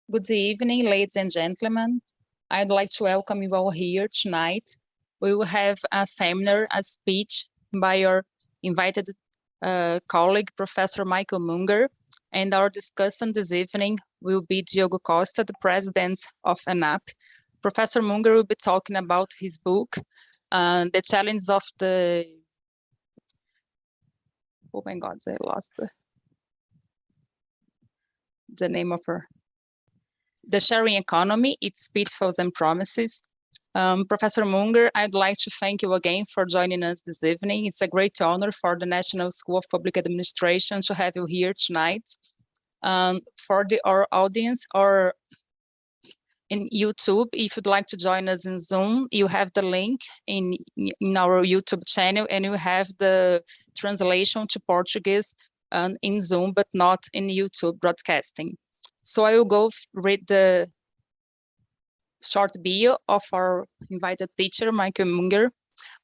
Good evening, ladies and gentlemen. I'd like to welcome you all here tonight. We will have a seminar, a speech by our invited colleague, Professor Michael Munger, and our discussant this evening will be Diogo Costa, the president of ANAP. Professor Munger will be talking about his book, The Challenge of the... Oh my God, I lost the name of her. The Sharing Economy, its Pitfalls and Promises. Professor Munger, I'd like to thank you again for joining us this evening. It's a great honor for the National School of Public Administration to have you here tonight. For our audience or in YouTube, if you'd like to join us in Zoom, you have the link in our YouTube channel, and you have the translation to Portuguese in Zoom, but not in YouTube broadcasting. So I will go read the short bio of our invited teacher, Michael Munger.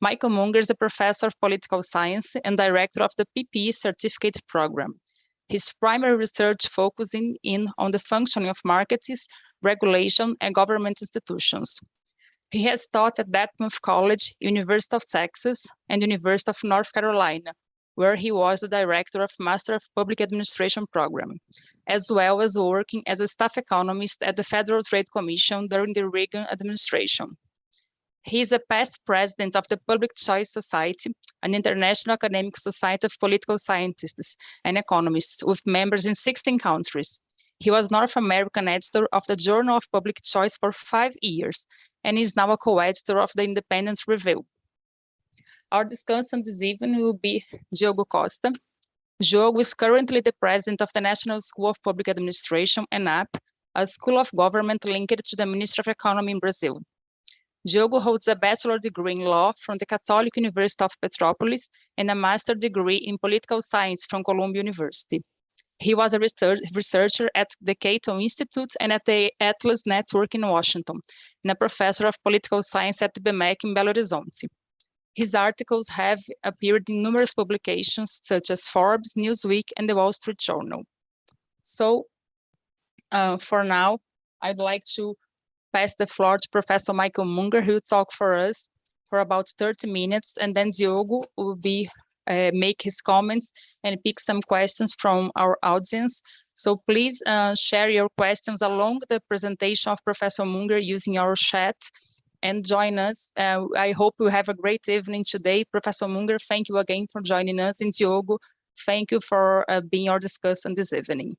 Michael Munger is a professor of political science and director of the PP certificate program. His primary research focusing on the functioning of markets, regulation, and government institutions. He has taught at Dartmouth College, University of Texas, and University of North Carolina, where he was the director of Master of Public Administration program, as well as working as a staff economist at the Federal Trade Commission during the Reagan administration. He is a past president of the Public Choice Society, an international academic society of political scientists and economists with members in 16 countries. He was North American editor of the Journal of Public Choice for 5 years, and is now a co-editor of the Independent Review. Our discussant this evening will be Diogo Costa. Diogo is currently the president of the National School of Public Administration, ANAP, a school of government linked to the Ministry of Economy in Brazil. Diogo holds a bachelor degree in law from the Catholic University of Petrópolis and a master's degree in political science from Columbia University. He was a researcher at the Cato Institute and at the Atlas Network in Washington, and a professor of political science at the BMEC in Belo Horizonte. His articles have appeared in numerous publications such as Forbes, Newsweek, and the Wall Street Journal. So for now, I'd like to pass the floor to Professor Michael Munger, who will talk for us for about 30 minutes, and then Diogo will make his comments and pick some questions from our audience. So please share your questions along the presentation of Professor Munger using our chat, and join us. I hope you have a great evening today. Professor Munger, thank you again for joining us. And Diogo, thank you for being our discussant this evening.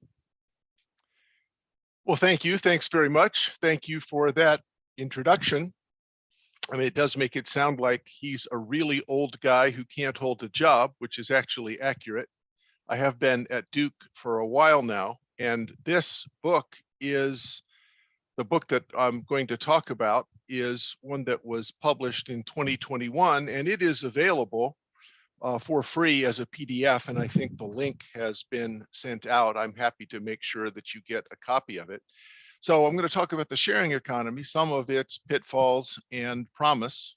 Well, thank you. Thanks very much. Thank you for that introduction. I mean, it does make it sound like he's a really old guy who can't hold a job, which is actually accurate. I have been at Duke for a while now, and this book is the book that I'm going to talk about is one that was published in 2021, and it is available for free as a PDF, and I think the link has been sent out. I'm happy to make sure that you get a copy of it. So I'm going to talk about the sharing economy, some of its pitfalls and promise.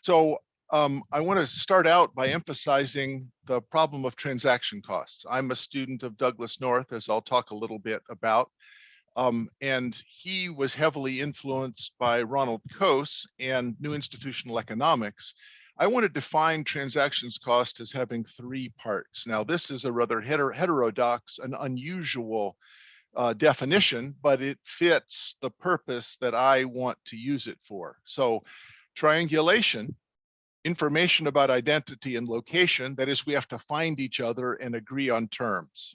So I want to start out by emphasizing the problem of transaction costs. I'm a student of Douglas North, as I'll talk a little bit about. And he was heavily influenced by Ronald Coase and New Institutional Economics. I want to define transactions cost as having 3 parts. Now, this is a rather heterodox, an unusual definition, but it fits the purpose that I want to use it for. So triangulation, information about identity and location, that is, we have to find each other and agree on terms.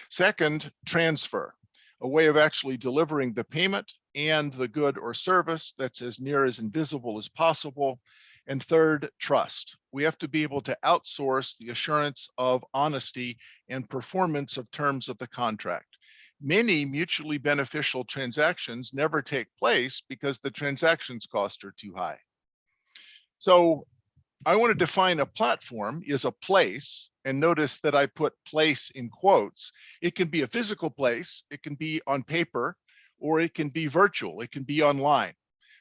Second, transfer, a way of actually delivering the payment and the good or service that's as near as invisible as possible. And third, trust. We have to be able to outsource the assurance of honesty and performance of terms of the contract. Many mutually beneficial transactions never take place because the transactions cost are too high. So I want to define a platform is a place, and notice that I put place in quotes. It can be a physical place, it can be on paper, or it can be virtual, it can be online.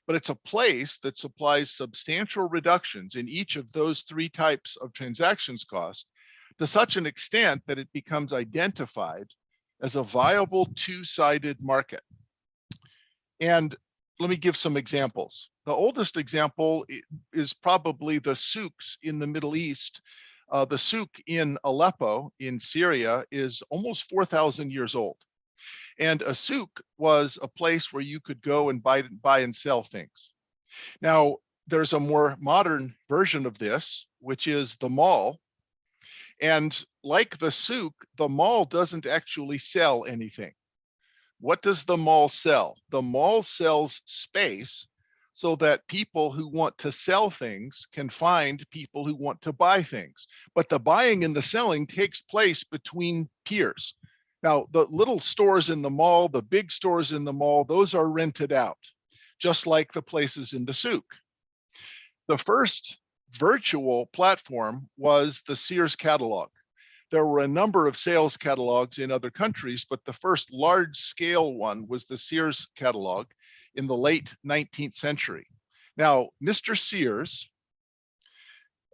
But it's a place that supplies substantial reductions in each of those 3 types of transactions cost to such an extent that it becomes identified as a viable two-sided market. And let me give some examples. The oldest example is probably the souks in the Middle East. The souk in Aleppo in Syria is almost 4,000 years old. And a souk was a place where you could go and buy and sell things. Now, there's a more modern version of this, which is the mall. And like the souk, the mall doesn't actually sell anything. What does the mall sell? The mall sells space so that people who want to sell things can find people who want to buy things. But the buying and the selling takes place between peers. Now, the little stores in the mall, the big stores in the mall, those are rented out, just like the places in the souk. The first virtual platform was the Sears catalog. There were a number of sales catalogs in other countries, but the first large-scale one was the Sears catalog in the late 19th century. Now, Mr. Sears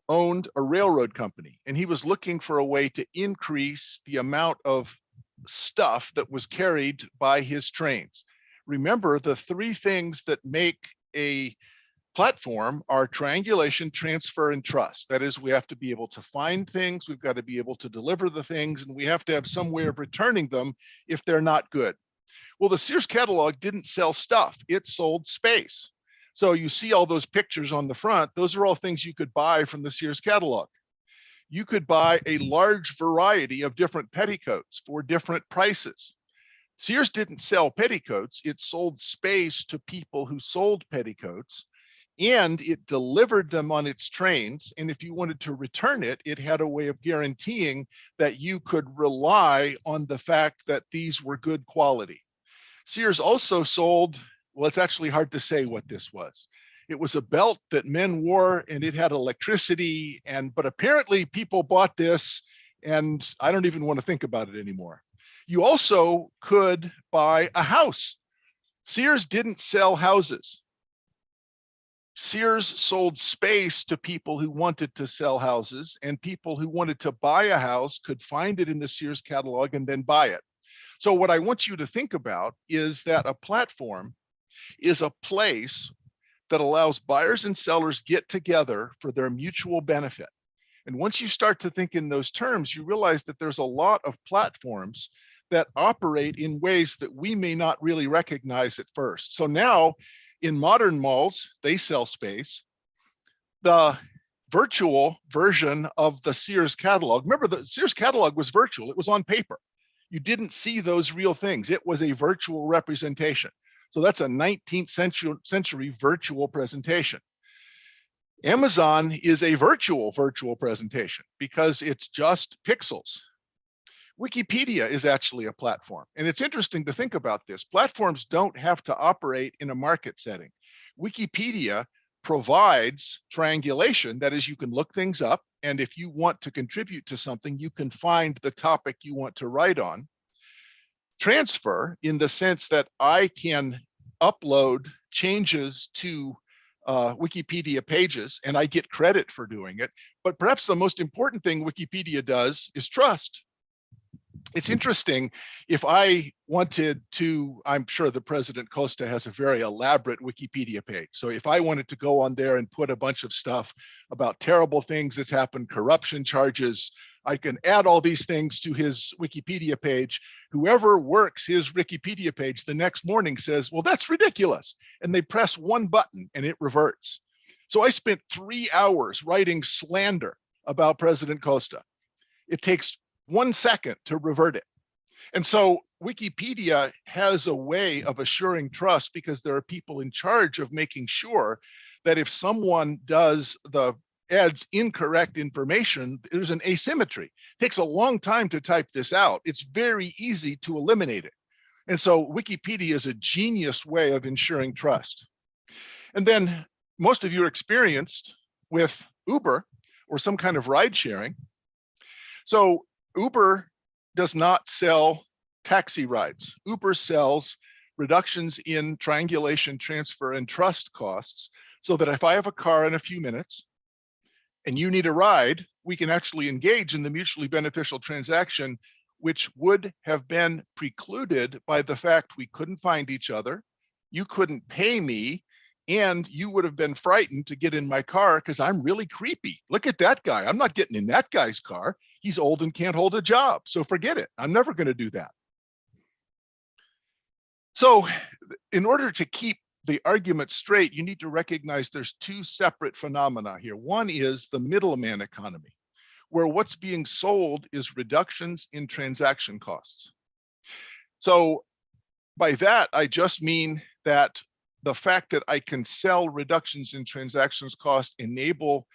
owned a railroad company, and he was looking for a way to increase the amount of stuff that was carried by his trains. Remember, the three things that make a platform are triangulation, transfer, and trust. That is, we have to be able to find things, we've got to be able to deliver the things, and we have to have some way of returning them if they're not good. Well, the Sears catalog didn't sell stuff, it sold space. So you see all those pictures on the front, those are all things you could buy from the Sears catalog. You could buy a large variety of different petticoats for different prices. Sears didn't sell petticoats, it sold space to people who sold petticoats, and it delivered them on its trains. And if you wanted to return it, it had a way of guaranteeing that you could rely on the fact that these were good quality. Sears also sold, well, it's actually hard to say what this was. It was a belt that men wore and it had electricity, but apparently people bought this, and I don't even want to think about it anymore. You also could buy a house. Sears didn't sell houses. Sears sold space to people who wanted to sell houses, and people who wanted to buy a house could find it in the Sears catalog and then buy it. So what I want you to think about is that a platform is a place that allows buyers and sellers get together for their mutual benefit. And once you start to think in those terms, you realize that there's a lot of platforms that operate in ways that we may not really recognize at first. So now, in modern malls, they sell space. The virtual version of the Sears catalog, remember the Sears catalog was virtual, it was on paper. You didn't see those real things, it was a virtual representation. So that's a 19th century virtual presentation. Amazon is a virtual presentation because it's just pixels. Wikipedia is actually a platform. And it's interesting to think about this. Platforms don't have to operate in a market setting. Wikipedia provides triangulation. That is, you can look things up. And if you want to contribute to something, you can find the topic you want to write on. Transfer, in the sense that I can upload changes to Wikipedia pages and I get credit for doing it. But perhaps the most important thing Wikipedia does is trust. It's interesting, if I wanted to, I'm sure the President Costa has a very elaborate Wikipedia page. So if I wanted to go on there and put a bunch of stuff about terrible things that's happened, corruption charges, I can add all these things to his Wikipedia page. Whoever works his Wikipedia page the next morning says, well, that's ridiculous. And they press one button and it reverts. So I spent 3 hours writing slander about President Costa. It takes 1 second to revert it. And so Wikipedia has a way of assuring trust because there are people in charge of making sure that if someone adds incorrect information, there's an asymmetry. It takes a long time to type this out. It's very easy to eliminate it. And so Wikipedia is a genius way of ensuring trust. And then most of you are experienced with Uber or some kind of ride sharing. So Uber does not sell taxi rides. Uber sells reductions in triangulation, transfer, and trust costs, so that if I have a car in a few minutes and you need a ride, we can actually engage in the mutually beneficial transaction which would have been precluded by the fact we couldn't find each other, you couldn't pay me, and you would have been frightened to get in my car because I'm really creepy. Look at that guy. I'm not getting in that guy's car. He's old and can't hold a job. So forget it. I'm never going to do that. So in order to keep the argument straight, you need to recognize there's two separate phenomena here. One is the middleman economy, where what's being sold is reductions in transaction costs. So by that, I just mean that the fact that I can sell reductions in transactions cost enable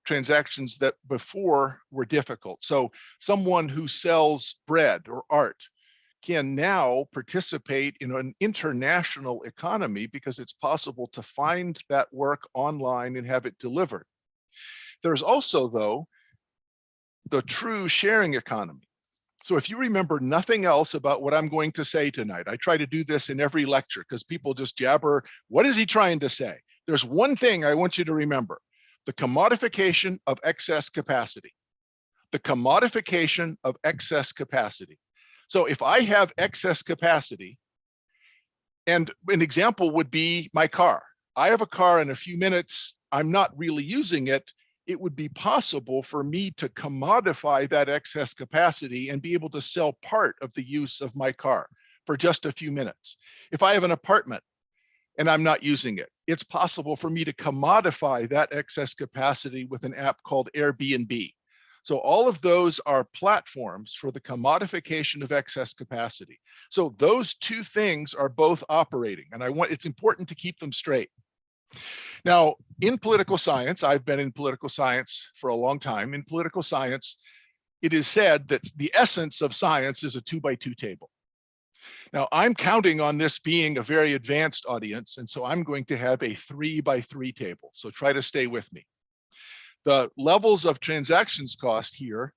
transactions that before were difficult. So someone who sells bread or art can now participate in an international economy because it's possible to find that work online and have it delivered. There's also, though, the true sharing economy. So if you remember nothing else about what I'm going to say tonight, I try to do this in every lecture because people just jabber, what is he trying to say? There's one thing I want you to remember: the commodification of excess capacity. The commodification of excess capacity. So if I have excess capacity, and an example would be my car. I have a car in a few minutes, I'm not really using it. It would be possible for me to commodify that excess capacity and be able to sell part of the use of my car for just a few minutes. If I have an apartment and I'm not using it, it's possible for me to commodify that excess capacity with an app called Airbnb. So all of those are platforms for the commodification of excess capacity. So those two things are both operating, and it's important to keep them straight. Now, in political science, I've been in political science for a long time. In political science, it is said that the essence of science is a 2x2 table. Now, I'm counting on this being a very advanced audience, and so I'm going to have a 3x3 table. So try to stay with me. The levels of transactions cost here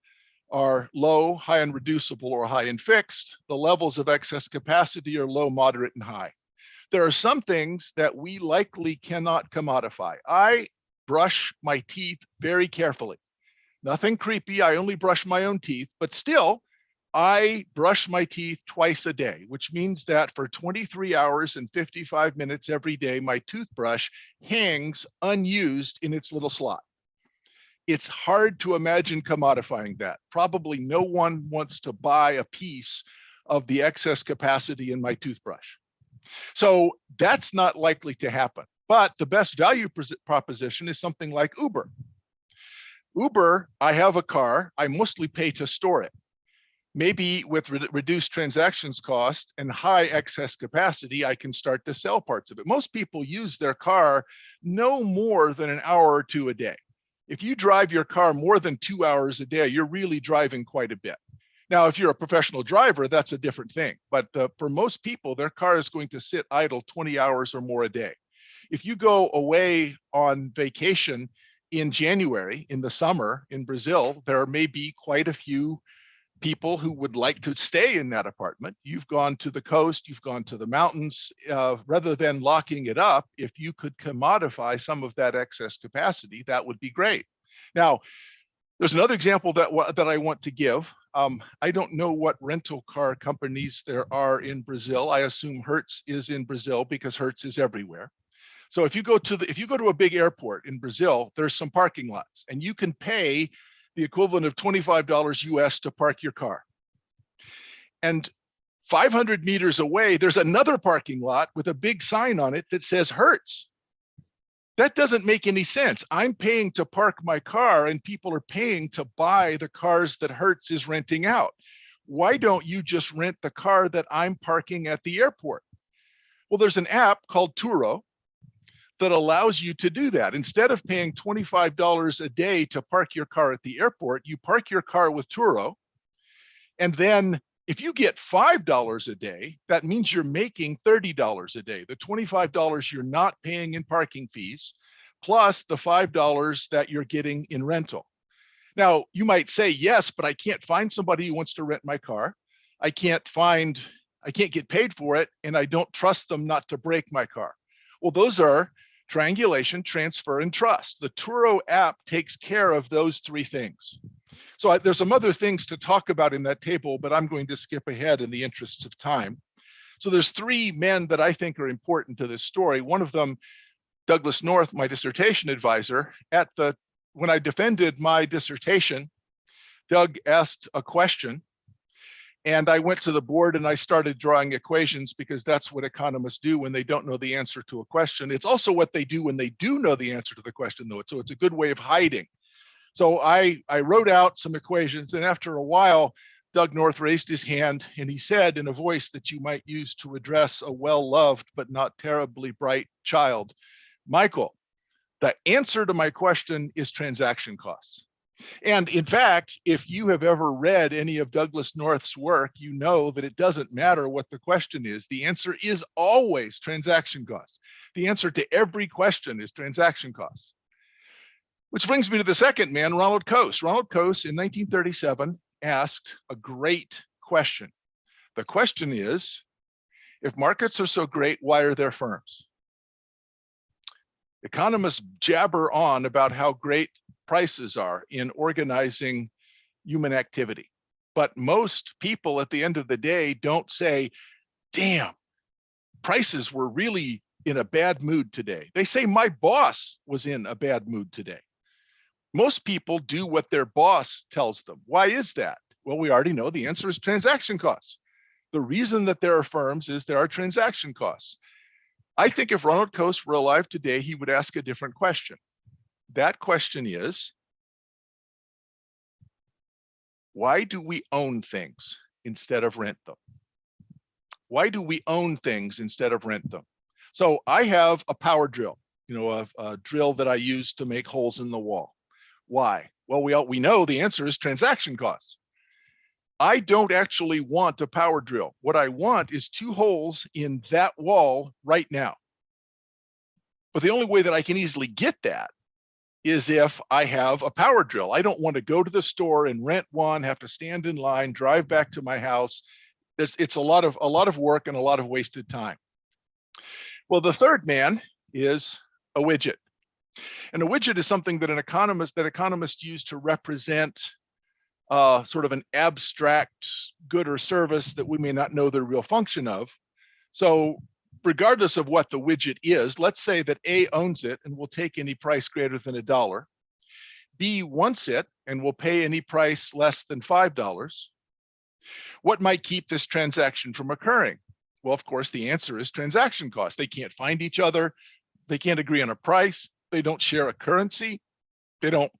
are low, high, and reducible, or high and fixed. The levels of excess capacity are low, moderate, and high. There are some things that we likely cannot commodify. I brush my teeth very carefully. Nothing creepy, I only brush my own teeth, but still, I brush my teeth twice a day, which means that for 23 hours and 55 minutes every day, my toothbrush hangs unused in its little slot. It's hard to imagine commodifying that. Probably no one wants to buy a piece of the excess capacity in my toothbrush. So that's not likely to happen. But the best value proposition is something like Uber. Uber, I have a car, I mostly pay to store it. Maybe with reduced transactions cost and high excess capacity, I can start to sell parts of it. Most people use their car no more than an hour or two a day. If you drive your car more than 2 hours a day, you're really driving quite a bit. Now, if you're a professional driver, that's a different thing. But for most people, their car is going to sit idle 20 hours or more a day. If you go away on vacation in January, in the summer in Brazil, there may be quite a few people who would like to stay in that apartment. You've gone to the coast, you've gone to the mountains. Rather than locking it up, if you could commodify some of that excess capacity, that would be great. Now, there's another example that I want to give. I don't know what rental car companies there are in Brazil. I assume Hertz is in Brazil because Hertz is everywhere. So if you go to a big airport in Brazil, there's some parking lots, and you can pay the equivalent of $25 US to park your car. And 500 meters away, there's another parking lot with a big sign on it that says Hertz. That doesn't make any sense. I'm paying to park my car and people are paying to buy the cars that Hertz is renting out. Why don't you just rent the car that I'm parking at the airport? Well, there's an app called Turo that allows you to do that. Instead of paying $25 a day to park your car at the airport, you park your car with Turo. And then if you get $5 a day, that means you're making $30 a day. The $25 you're not paying in parking fees, plus the $5 that you're getting in rental. Now, you might say, yes, but I can't find somebody who wants to rent my car. I can't get paid for it, and I don't trust them not to break my car. Well, those are triangulation, transfer, and trust. The Turo app takes care of those three things. So there's some other things to talk about in that table, but I'm going to skip ahead in the interests of time. So there's three men that I think are important to this story. One of them, Douglas North, my dissertation advisor, when I defended my dissertation, Doug asked a question, and I went to the board and I started drawing equations, because that's what economists do when they don't know the answer to a question. It's also what they do when they do know the answer to the question, though. So it's a good way of hiding. So I wrote out some equations, and after a while, Doug North raised his hand and he said, in a voice that you might use to address a well-loved but not terribly bright child, "Michael, the answer to my question is transaction costs." And in fact, if you have ever read any of Douglas North's work, you know that it doesn't matter what the question is. The answer is always transaction costs. The answer to every question is transaction costs. Which brings me to the second man, Ronald Coase. Ronald Coase in 1937 asked a great question. The question is, if markets are so great, why are there firms? Economists jabber on about how great prices are in organizing human activity. But most people at the end of the day don't say, damn, prices were really in a bad mood today. They say, my boss was in a bad mood today. Most people do what their boss tells them. Why is that? Well, we already know the answer is transaction costs. The reason that there are firms is there are transaction costs. I think if Ronald Coase were alive today, he would ask a different question. That question is, why do we own things instead of rent them? Why do we own things instead of rent them? So I have a power drill, a drill that I use to make holes in the wall. Why? Well, we know the answer is transaction costs. I don't actually want a power drill. What I want is 2 holes in that wall right now. But the only way that I can easily get that is if I have a power drill. I don't want to go to the store and rent one, have to stand in line, drive back to my house. It's a lot of work and a lot of wasted time. Well, the third man is a widget. And a widget is something that economists use to represent sort of an abstract good or service that we may not know the real function of. So regardless of what the widget is, let's say that A owns it and will take any price greater than $1. B wants it and will pay any price less than $5. What might keep this transaction from occurring? Well, of course, the answer is transaction costs. They can't find each other. They can't agree on a price. They don't share a currency. They don't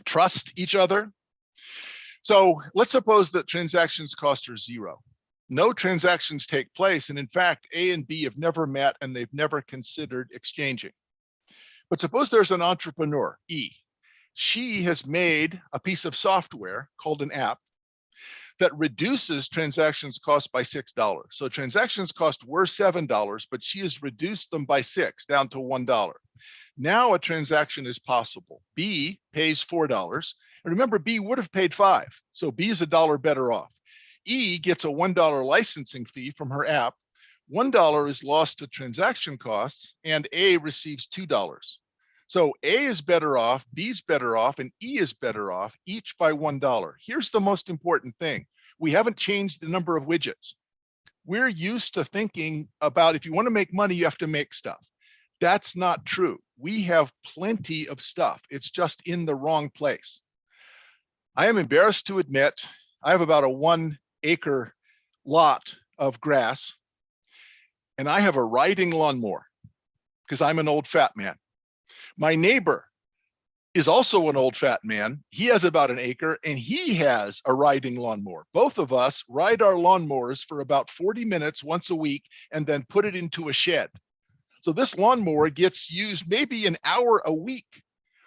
trust each other. So let's suppose that transactions cost are 0. No transactions take place. And in fact, A and B have never met and they've never considered exchanging. But suppose there's an entrepreneur, E. She has made a piece of software called an app that reduces transactions cost by $6. So transactions cost were $7, but she has reduced them by $6, down to $1. Now a transaction is possible. B pays $4. And remember, B would have paid $5. So B is $1 better off. E gets a $1 licensing fee from her app. $1 is lost to transaction costs, and A receives $2. So A is better off, B's better off, and E is better off, each by $1. Here's the most important thing. We haven't changed the number of widgets. We're used to thinking about, if you want to make money, you have to make stuff. That's not true. We have plenty of stuff. It's just in the wrong place. I am embarrassed to admit, I have about a 1-acre lot of grass, and I have a riding lawnmower because I'm an old fat man. My neighbor is also an old fat man. He has about 1 acre and he has a riding lawnmower. Both of us ride our lawnmowers for about 40 minutes once a week and then put it into a shed. So this lawnmower gets used maybe an hour a week.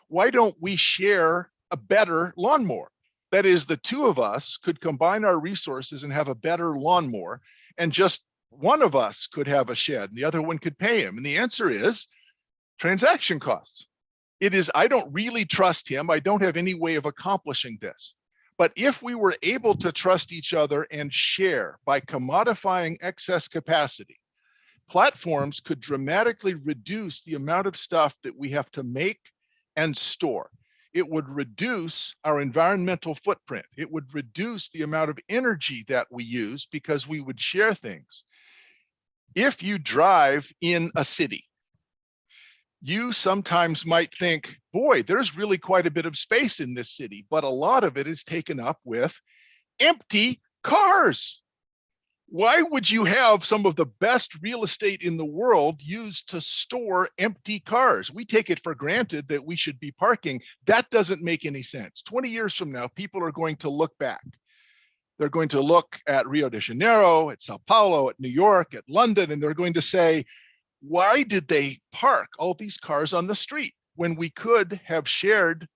Why don't we share a better lawnmower? That is, the 2 of us could combine our resources and have a better lawnmower, and just one of us could have a shed and the other one could pay him. And the answer is transaction costs. It is, I don't really trust him. I don't have any way of accomplishing this. But if we were able to trust each other and share by commodifying excess capacity, platforms could dramatically reduce the amount of stuff that we have to make and store. It would reduce our environmental footprint. It would reduce the amount of energy that we use because we would share things. If you drive in a city, you sometimes might think, boy, there's really quite a bit of space in this city, but a lot of it is taken up with empty cars. Why would you have some of the best real estate in the world used to store empty cars? We take it for granted that we should be parking. That doesn't make any sense. 20 years from now, people are going to look back. They're going to look at Rio de Janeiro, at Sao Paulo, at New York, at London, and they're going to say, why did they park all these cars on the street when we could have shared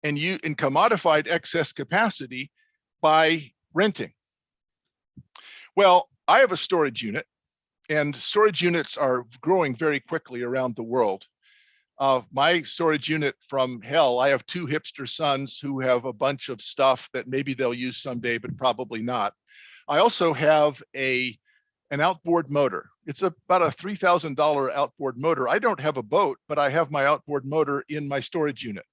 and commodified excess capacity by renting? Well, I have a storage unit, and storage units are growing very quickly around the world. My storage unit from hell, I have two hipster sons who have a bunch of stuff that maybe they'll use someday, but probably not. I also have an outboard motor. It's about a $3,000 outboard motor. I don't have a boat, but I have my outboard motor in my storage unit.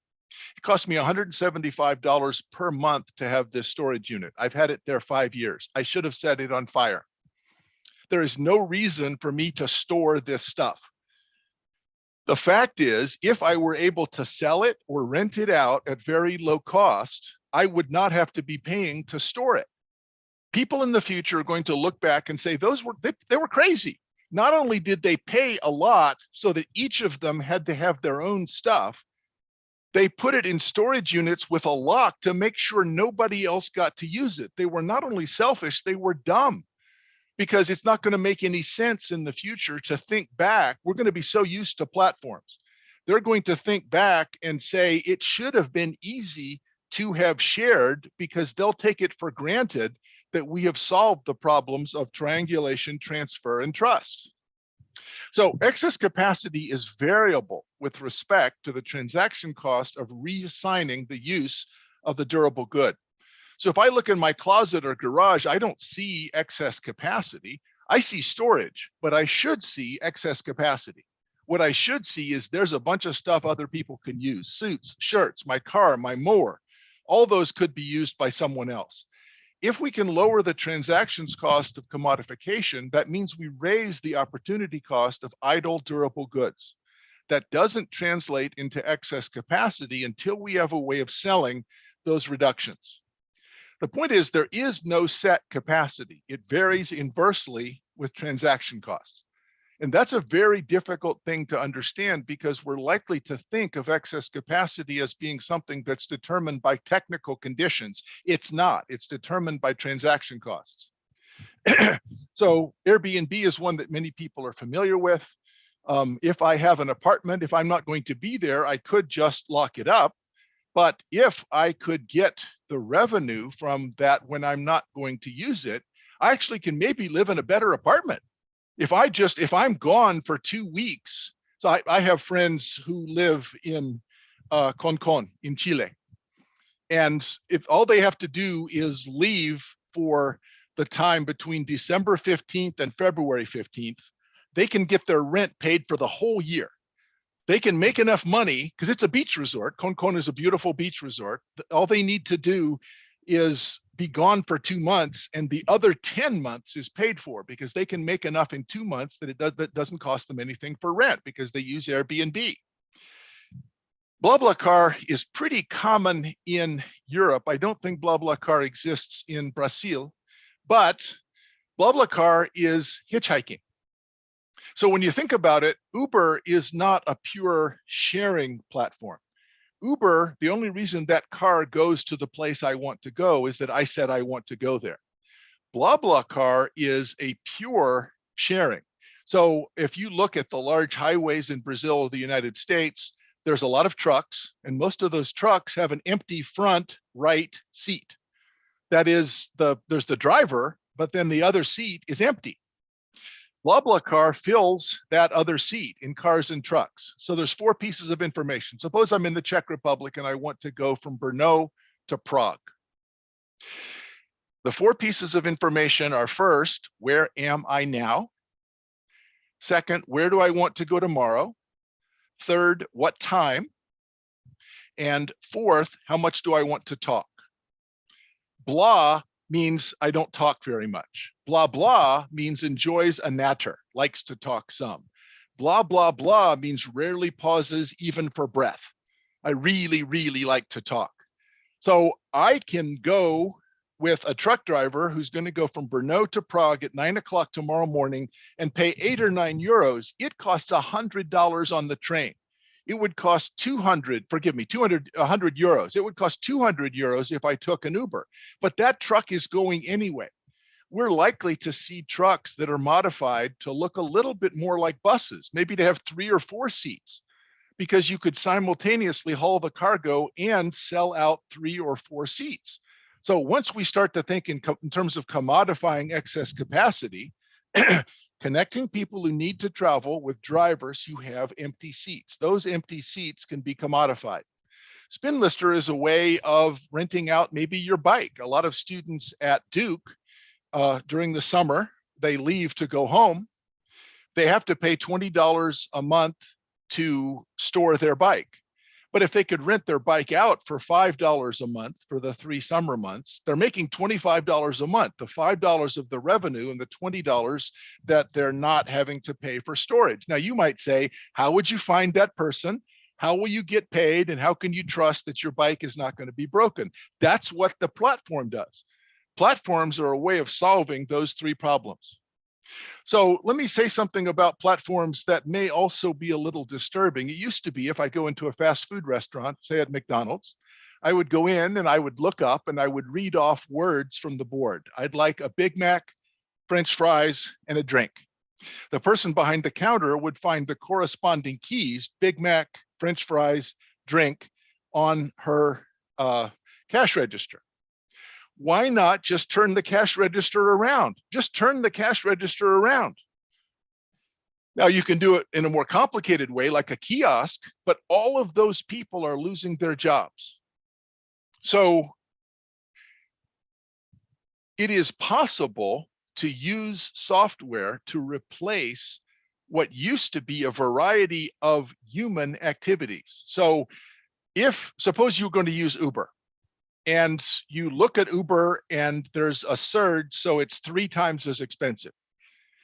It cost me $175 per month to have this storage unit. I've had it there 5 years. I should have set it on fire. There is no reason for me to store this stuff. The fact is, if I were able to sell it or rent it out at very low cost, I would not have to be paying to store it. People in the future are going to look back and say, they were crazy. Not only did they pay a lot so that each of them had to have their own stuff, they put it in storage units with a lock to make sure nobody else got to use it. They were not only selfish, they were dumb, because it's not going to make any sense in the future to think back. We're going to be so used to platforms. They're going to think back and say it should have been easy to have shared, because they'll take it for granted that we have solved the problems of triangulation, transfer, and trust. So excess capacity is variable with respect to the transaction cost of reassigning the use of the durable good. So if I look in my closet or garage, I don't see excess capacity. I see storage, but I should see excess capacity. What I should see is there's a bunch of stuff other people can use: suits, shirts, my car, my mower. All those could be used by someone else. If we can lower the transactions cost of commodification, that means we raise the opportunity cost of idle durable goods. That doesn't translate into excess capacity until we have a way of selling those reductions. The point is, there is no set capacity. It varies inversely with transaction costs. And that's a very difficult thing to understand, because we're likely to think of excess capacity as being something that's determined by technical conditions. It's not. It's determined by transaction costs. So Airbnb is one that many people are familiar with. If I have an apartment, if I'm not going to be there, I could just lock it up. But if I could get the revenue from that when I'm not going to use it, I actually can maybe live in a better apartment. If I'm gone for 2 weeks, so I have friends who live in Concon in Chile. And if all they have to do is leave for the time between December 15th and February 15th, they can get their rent paid for the whole year. They can make enough money, because it's a beach resort. Concon is a beautiful beach resort. All they need to do is be gone for 2 months, and the other 10 months is paid for, because they can make enough in 2 months that that doesn't cost them anything for rent, because they use Airbnb. BlaBlaCar is pretty common in Europe. I don't think BlaBlaCar exists in Brazil, but BlaBlaCar is hitchhiking. So when you think about it, Uber is not a pure sharing platform. Uber, the only reason that car goes to the place I want to go is that I said I want to go there. BlaBlaCar is a pure sharing. So if you look at the large highways in Brazil or the United States, there's a lot of trucks, and most of those trucks have an empty front right seat. That is, there's the driver, but then the other seat is empty. BlaBlaCar fills that other seat in cars and trucks. So there's 4 pieces of information. Suppose I'm in the Czech Republic and I want to go from Brno to Prague. The 4 pieces of information are: first, where am I now? Second, where do I want to go tomorrow? Third, what time? And fourth, how much do I want to talk? Blah means I don't talk very much. Blah, blah means enjoys a natter, likes to talk some. Blah, blah, blah means rarely pauses even for breath. I really, really like to talk. So I can go with a truck driver who's going to go from Brno to Prague at 9 o'clock tomorrow morning and pay 8 or 9 euros. It costs $100 on the train. It would cost 100 euros. It would cost 200 euros if I took an Uber, but that truck is going anyway. We're likely to see trucks that are modified to look a little bit more like buses, maybe to have 3 or 4 seats, because you could simultaneously haul the cargo and sell out 3 or 4 seats. So once we start to think in terms of commodifying excess capacity, connecting people who need to travel with drivers who have empty seats. Those empty seats can be commodified. Spin Lister is a way of renting out maybe your bike. A lot of students at Duke, during the summer, they leave to go home. They have to pay $20 a month to store their bike. But if they could rent their bike out for $5 a month for the 3 summer months, they're making $25 a month, the $5 of the revenue and the $20 that they're not having to pay for storage. Now you might say, how would you find that person? How will you get paid? And how can you trust that your bike is not going to be broken? That's what the platform does. Platforms are a way of solving those 3 problems. So let me say something about platforms that may also be a little disturbing. It used to be, if I go into a fast food restaurant, say at McDonald's, I would go in and I would look up and I would read off words from the board. I'd like a Big Mac, French fries, and a drink. The person behind the counter would find the corresponding keys, Big Mac, French fries, drink, on her cash register. Why not just turn the cash register around? Just turn the cash register around. Now you can do it in a more complicated way, like a kiosk, but all of those people are losing their jobs. So it is possible to use software to replace what used to be a variety of human activities. So suppose you're going to use Uber, and you look at Uber and there's a surge, so it's 3 times as expensive.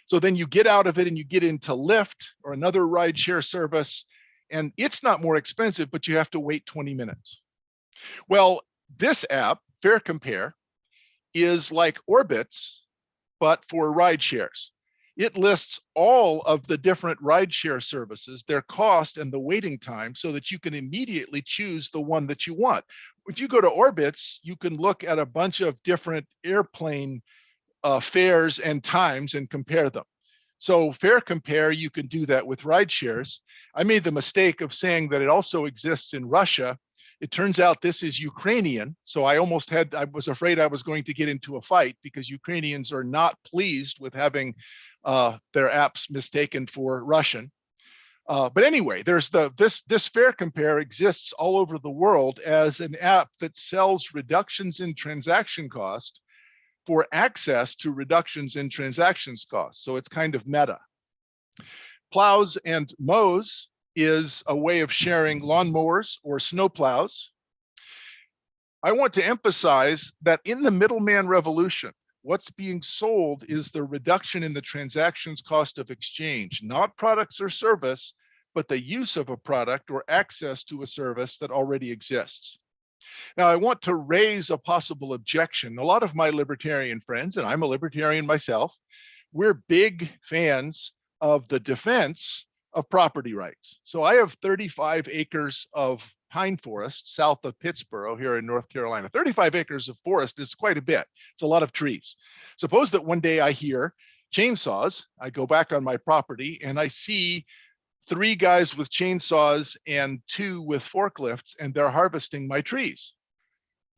So then you get out of it and you get into Lyft or another rideshare service, and it's not more expensive, but you have to wait 20 minutes. Well, this app, Fare Compare, is like Orbitz, but for rideshares. It lists all of the different rideshare services, their cost and the waiting time, so that you can immediately choose the one that you want. If you go to Orbitz, you can look at a bunch of different airplane fares and times and compare them. So Fare Compare, you can do that with rideshares. I made the mistake of saying that it also exists in Russia. It turns out this is Ukrainian. So I was afraid I was going to get into a fight, because Ukrainians are not pleased with having their apps mistaken for Russian. But anyway, there's this Fare Compare exists all over the world as an app that sells reductions in transaction cost for access to reductions in transactions cost. So it's kind of meta. Plows and Mows is a way of sharing lawnmowers or snow plows. I want to emphasize that in the middleman revolution, what's being sold is the reduction in the transactions cost of exchange, not products or service, but the use of a product or access to a service that already exists. Now, I want to raise a possible objection. A lot of my libertarian friends, and I'm a libertarian myself, we're big fans of the defense of property rights. So I have 35 acres of pine forest south of Pittsburgh here in North Carolina. 35 acres of forest is quite a bit. It's a lot of trees. Suppose that one day I hear chainsaws, I go back on my property and I see 3 guys with chainsaws and 2 with forklifts, and they're harvesting my trees.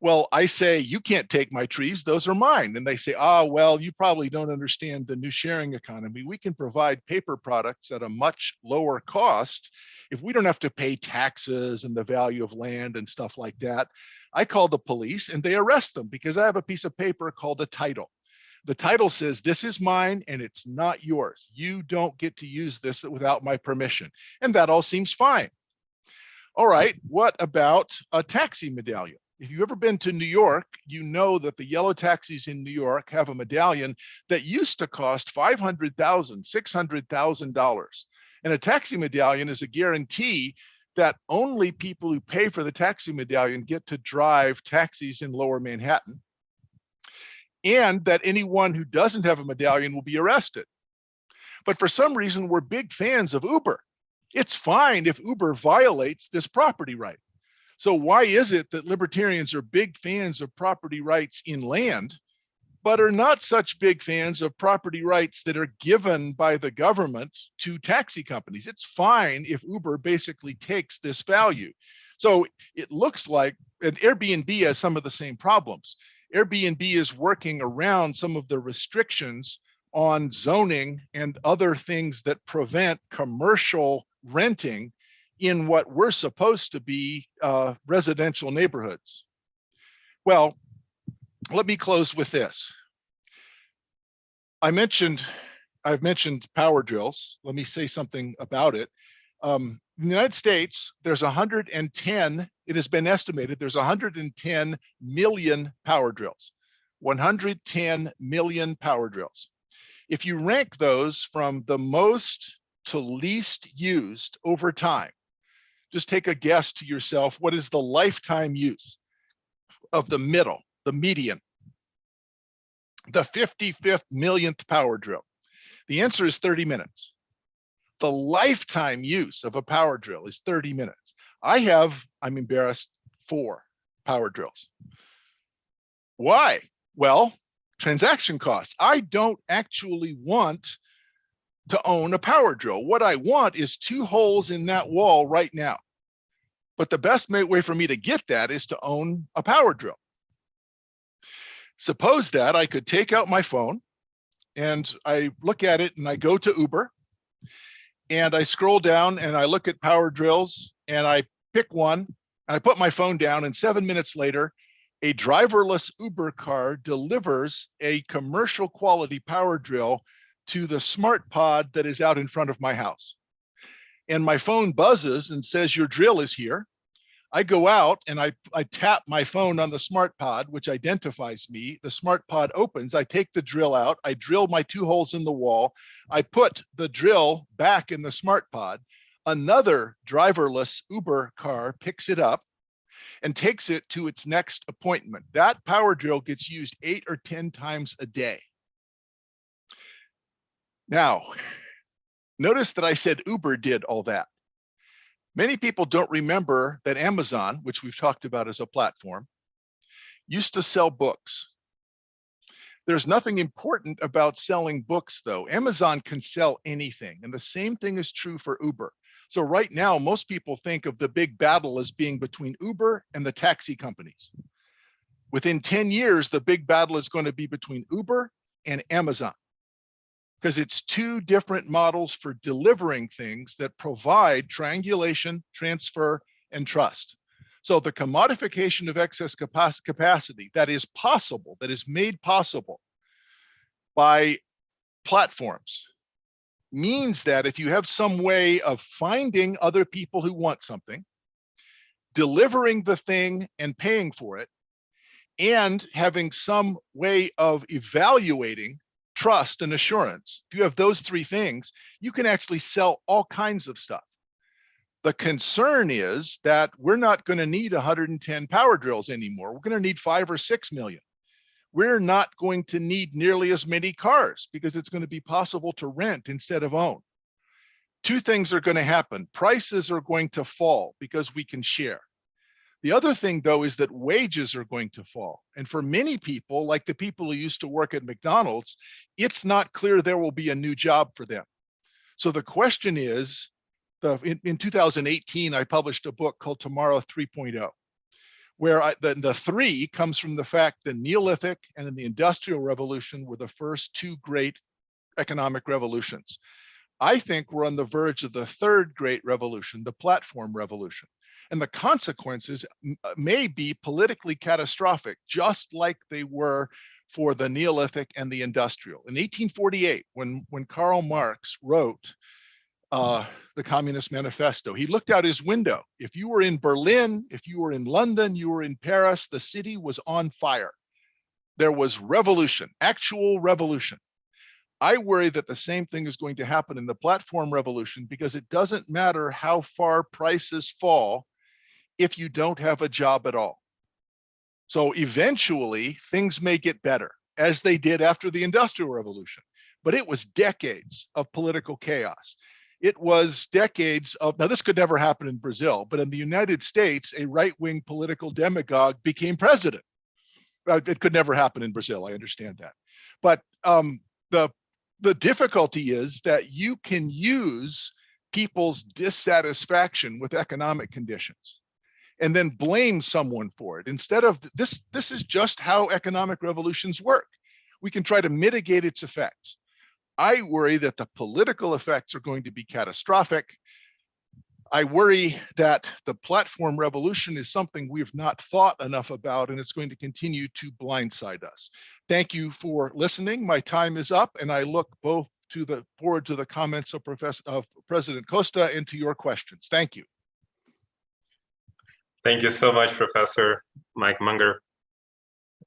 Well, I say, you can't take my trees, those are mine. And they say, well, you probably don't understand the new sharing economy. We can provide paper products at a much lower cost if we don't have to pay taxes and the value of land and stuff like that. I call the police and they arrest them because I have a piece of paper called a title. The title says, this is mine and it's not yours. You don't get to use this without my permission. And that all seems fine. All right, what about a taxi medallion? If you've ever been to New York, you know that the yellow taxis in New York have a medallion that used to cost $500,000, $600,000. And a taxi medallion is a guarantee that only people who pay for the taxi medallion get to drive taxis in Lower Manhattan, and that anyone who doesn't have a medallion will be arrested. But for some reason, we're big fans of Uber. It's fine if Uber violates this property right. So why is it that libertarians are big fans of property rights in land, but are not such big fans of property rights that are given by the government to taxi companies? It's fine if Uber basically takes this value. So it looks like, and Airbnb has some of the same problems. Airbnb is working around some of the restrictions on zoning and other things that prevent commercial renting in what we're supposed to be residential neighborhoods. Well, let me close with this. I've mentioned power drills. Let me say something about it. In the United States, there's 110, it has been estimated, there's 110 million power drills. 110 million power drills. If you rank those from the most to least used over time, just take a guess to yourself, what is the lifetime use of the middle, the median, the 55th millionth power drill? The answer is 30 minutes. The lifetime use of a power drill is 30 minutes. I have, I'm embarrassed, 4 power drills. Why? Well, transaction costs. I don't actually want to own a power drill. What I want is 2 holes in that wall right now. But the best way for me to get that is to own a power drill. Suppose that I could take out my phone and I look at it and I go to Uber and I scroll down and I look at power drills and I pick one and I put my phone down, and 7 minutes later, a driverless Uber car delivers a commercial quality power drill to the smart pod that is out in front of my house. And my phone buzzes and says, your drill is here. I go out and I tap my phone on the smart pod, which identifies me. The smart pod opens, I take the drill out, I drill my 2 holes in the wall, I put the drill back in the smart pod. Another driverless Uber car picks it up and takes it to its next appointment. That power drill gets used 8 or 10 times a day. Now, notice that I said Uber did all that. Many people don't remember that Amazon, which we've talked about as a platform, used to sell books. There's nothing important about selling books, though. Amazon can sell anything, and the same thing is true for Uber. So right now, most people think of the big battle as being between Uber and the taxi companies. Within 10 years, the big battle is going to be between Uber and Amazon, because it's 2 different models for delivering things that provide triangulation, transfer, and trust. So the commodification of excess capacity that is possible, that is made possible by platforms, means that if you have some way of finding other people who want something, delivering the thing and paying for it, and having some way of evaluating trust and assurance, if you have those 3 things, you can actually sell all kinds of stuff. The concern is that we're not going to need 110 power drills anymore. We're going to need 5 or 6 million. We're not going to need nearly as many cars because it's going to be possible to rent instead of own. 2 things are going to happen. Prices are going to fall because we can share. The other thing, though, is that wages are going to fall. And for many people, like the people who used to work at McDonald's, it's not clear there will be a new job for them. So the question is, in 2018, I published a book called Tomorrow 3.0, where the 3 comes from the fact that Neolithic and the Industrial Revolution were the first 2 great economic revolutions. I think we're on the verge of the 3rd great revolution, the platform revolution. And the consequences may be politically catastrophic, just like they were for the Neolithic and the Industrial. In 1848, when Karl Marx wrote the Communist Manifesto. He looked out his window. If you were in Berlin, if you were in London, you were in Paris, the city was on fire. There was revolution, actual revolution. I worry that the same thing is going to happen in the platform revolution, because it doesn't matter how far prices fall if you don't have a job at all. So eventually things may get better, as they did after the Industrial Revolution, but it was decades of political chaos. It was decades of, now this could never happen in Brazil, but in the United States, a right-wing political demagogue became president. It could never happen in Brazil, I understand that. But the difficulty is that you can use people's dissatisfaction with economic conditions and then blame someone for it. Instead of this is just how economic revolutions work. We can try to mitigate its effects. I worry that the political effects are going to be catastrophic. I worry that the platform revolution is something we've not thought enough about, and it's going to continue to blindside us. Thank you for listening. My time is up, and I look both forward to the comments of President Costa and to your questions. Thank you. Thank you so much, Professor Mike Munger.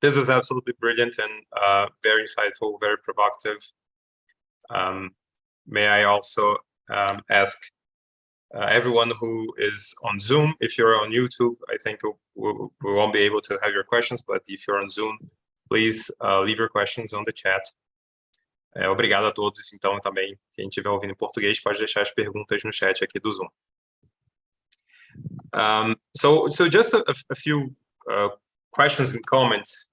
This was absolutely brilliant and very insightful, very provocative. May I also ask everyone who is on Zoom, if you're on YouTube, I think we won't be able to have your questions, but if you're on Zoom, please leave your questions on the chat. Obrigado a todos, então, também. Quem estiver ouvindo em português pode deixar as perguntas no chat aqui do Zoom. So just a few questions and comments,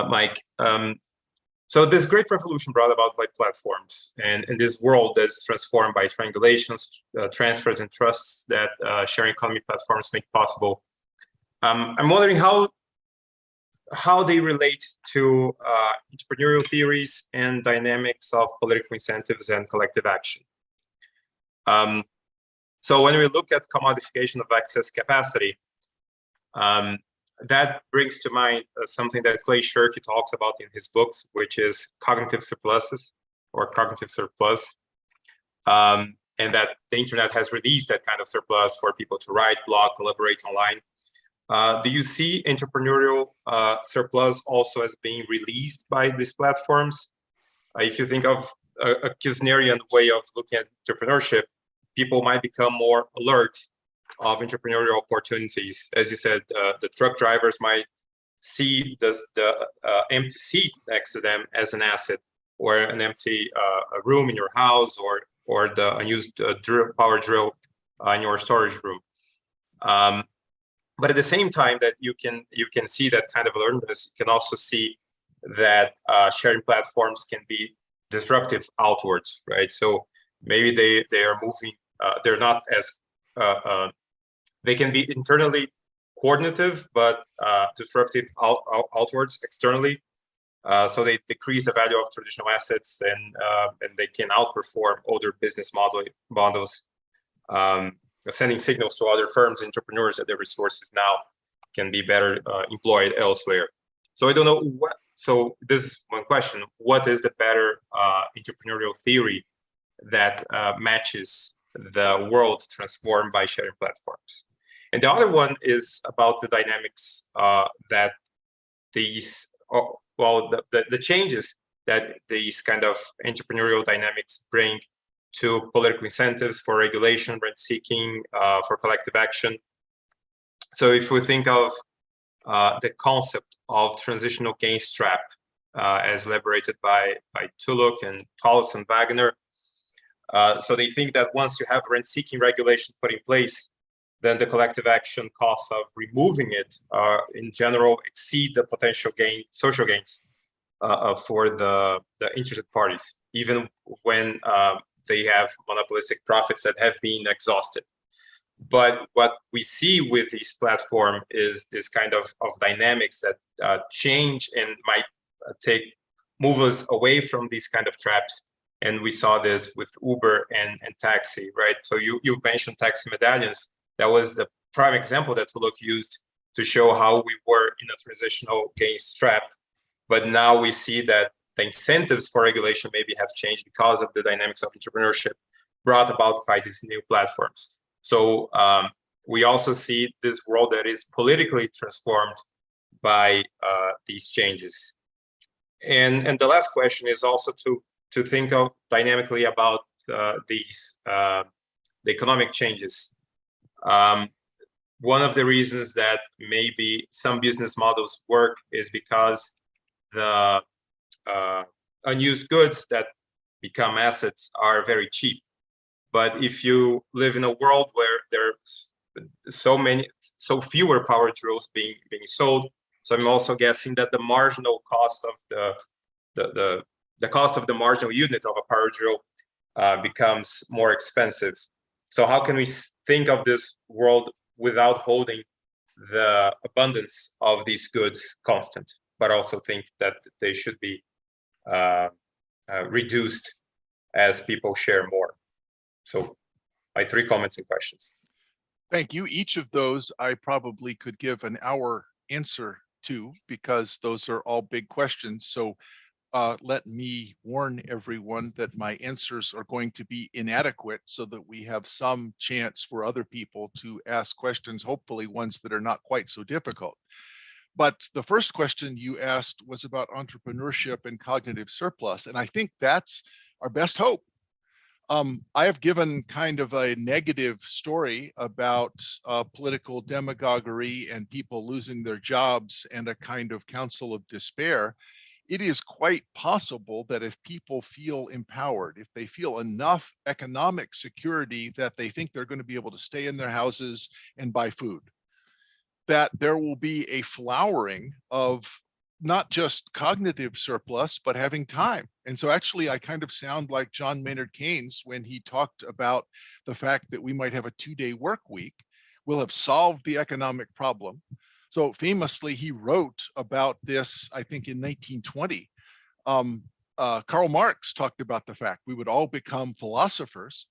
Mike. So this great revolution brought about by platforms, and in this world that's transformed by triangulations, transfers, and trusts that sharing economy platforms make possible, I'm wondering how they relate to entrepreneurial theories and dynamics of political incentives and collective action. So when we look at commodification of excess capacity, that brings to mind something that Clay Shirky talks about in his books, which is cognitive surpluses or cognitive surplus, and that the internet has released that kind of surplus for people to write, blog, collaborate online. Do you see entrepreneurial surplus also as being released by these platforms? If you think of a Kirchnerian way of looking at entrepreneurship, people might become more alert of entrepreneurial opportunities. As you said, the truck drivers might see the empty seat next to them as an asset, or an empty room in your house, or the unused power drill in your storage room. But at the same time that you can see that kind of alertness, you can also see that sharing platforms can be disruptive outwards, right? So maybe they are moving. They're not as they can be internally coordinative, but disruptive outwards, externally. So they decrease the value of traditional assets, and they can outperform other business models, sending signals to other firms, entrepreneurs, that their resources now can be better employed elsewhere. So I don't know what. So this is one question: what is the better entrepreneurial theory that matches the world transformed by sharing platforms? And the other one is about the dynamics that these, the changes that these kind of entrepreneurial dynamics bring to political incentives for regulation, rent seeking, for collective action. So if we think of the concept of transitional gains trap, as elaborated by Tulloch and Tullis and Wagner, so they think that once you have rent-seeking regulation put in place, then the collective action costs of removing it, in general, exceed the potential social gains for the interested parties, even when they have monopolistic profits that have been exhausted. But what we see with this platform is this kind of dynamics that change and might move us away from these kind of traps. And we saw this with Uber and taxi, right? So you mentioned taxi medallions. That was the prime example that Tulloch used to show how we were in a transitional gains trap. But now we see that the incentives for regulation maybe have changed because of the dynamics of entrepreneurship. brought about by these new platforms. So we also see this world that is politically transformed by these changes. And the last question is also to think of dynamically about the economic changes. One of the reasons that maybe some business models work is because the unused goods that become assets are very cheap. But if you live in a world where there's so fewer power drills being sold, so I'm also guessing that the marginal cost of the cost of the marginal unit of a power drill becomes more expensive. So how can we think of this world without holding the abundance of these goods constant, but also think that they should be reduced as people share more? So my 3 comments and questions. Thank you. Each of those I probably could give an hour answer to, because those are all big questions. So let me warn everyone that my answers are going to be inadequate, so that we have some chance for other people to ask questions, hopefully ones that are not quite so difficult. But the first question you asked was about entrepreneurship and cognitive surplus, and I think that's our best hope. I have given kind of a negative story about political demagoguery and people losing their jobs and a kind of counsel of despair. It is quite possible that if people feel empowered, if they feel enough economic security that they think they're going to be able to stay in their houses and buy food, that there will be a flowering of not just cognitive surplus, but having time. And so actually, I kind of sound like John Maynard Keynes when he talked about the fact that we might have a 2-day work week. We'll have solved the economic problem. So famously, he wrote about this, I think in 1920. Karl Marx talked about the fact we would all become philosophers.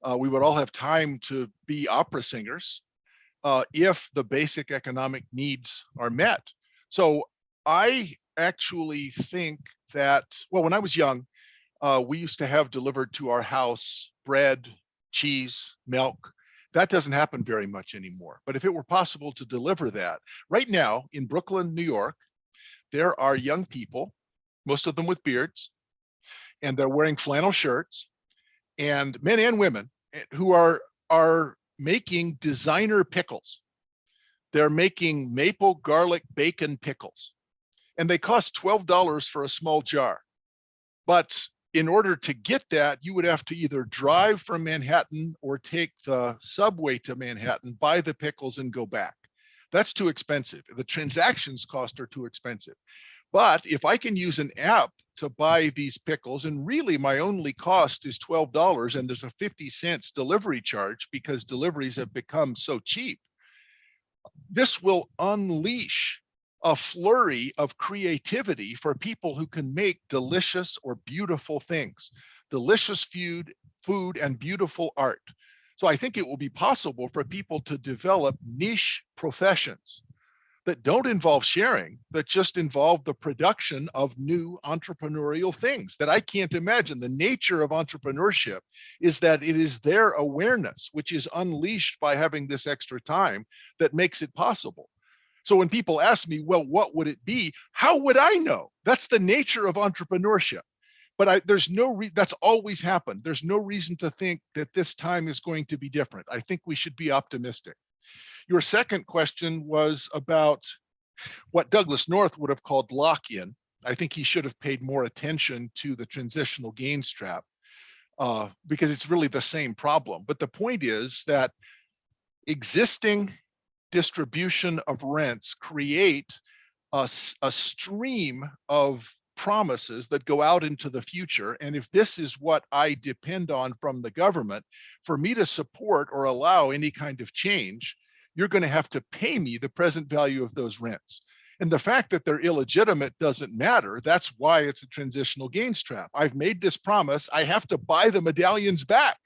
We would all have time to be opera singers if the basic economic needs are met. So I actually think that, well, when I was young, we used to have delivered to our house bread, cheese, milk. That doesn't happen very much anymore. But if it were possible to deliver that, right now in Brooklyn, New York, there are young people, most of them with beards, and they're wearing flannel shirts, and men and women who are making designer pickles. They're making maple garlic bacon pickles, and they cost $12 for a small jar. But in order to get that, you would have to either drive from Manhattan or take the subway to Manhattan, buy the pickles and go back. That's too expensive. The transactions cost are too expensive. But if I can use an app to buy these pickles, and really my only cost is $12, and there's a 50 cents delivery charge because deliveries have become so cheap, this will unleash a flurry of creativity for people who can make delicious or beautiful things, delicious food and beautiful art. So I think it will be possible for people to develop niche professions that don't involve sharing, that just involve the production of new entrepreneurial things that I can't imagine. The nature of entrepreneurship is that it is their awareness, which is unleashed by having this extra time, that makes it possible. So when people ask me, well, what would it be? How would I know? That's the nature of entrepreneurship. But there's that's always happened. There's no reason to think that this time is going to be different. I think we should be optimistic. Your second question was about what Douglas North would have called lock-in. I think he should have paid more attention to the transitional gains trap because it's really the same problem. But the point is that existing distribution of rents create a stream of promises that go out into the future. And if this is what I depend on from the government, for me to support or allow any kind of change, you're going to have to pay me the present value of those rents. And the fact that they're illegitimate doesn't matter. That's why it's a transitional gains trap. I've made this promise. I have to buy the medallions back,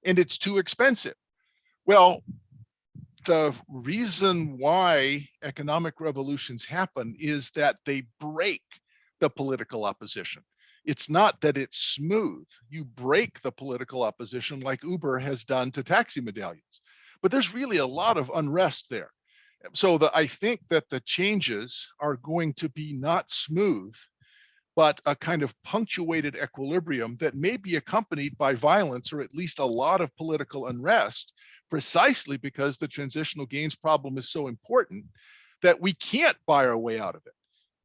and it's too expensive. Well, the reason why economic revolutions happen is that they break the political opposition. It's not that it's smooth. You break the political opposition like Uber has done to taxi medallions. But there's really a lot of unrest there. So I think that the changes are going to be not smooth, but a kind of punctuated equilibrium that may be accompanied by violence or at least a lot of political unrest, precisely because the transitional gains problem is so important that we can't buy our way out of it.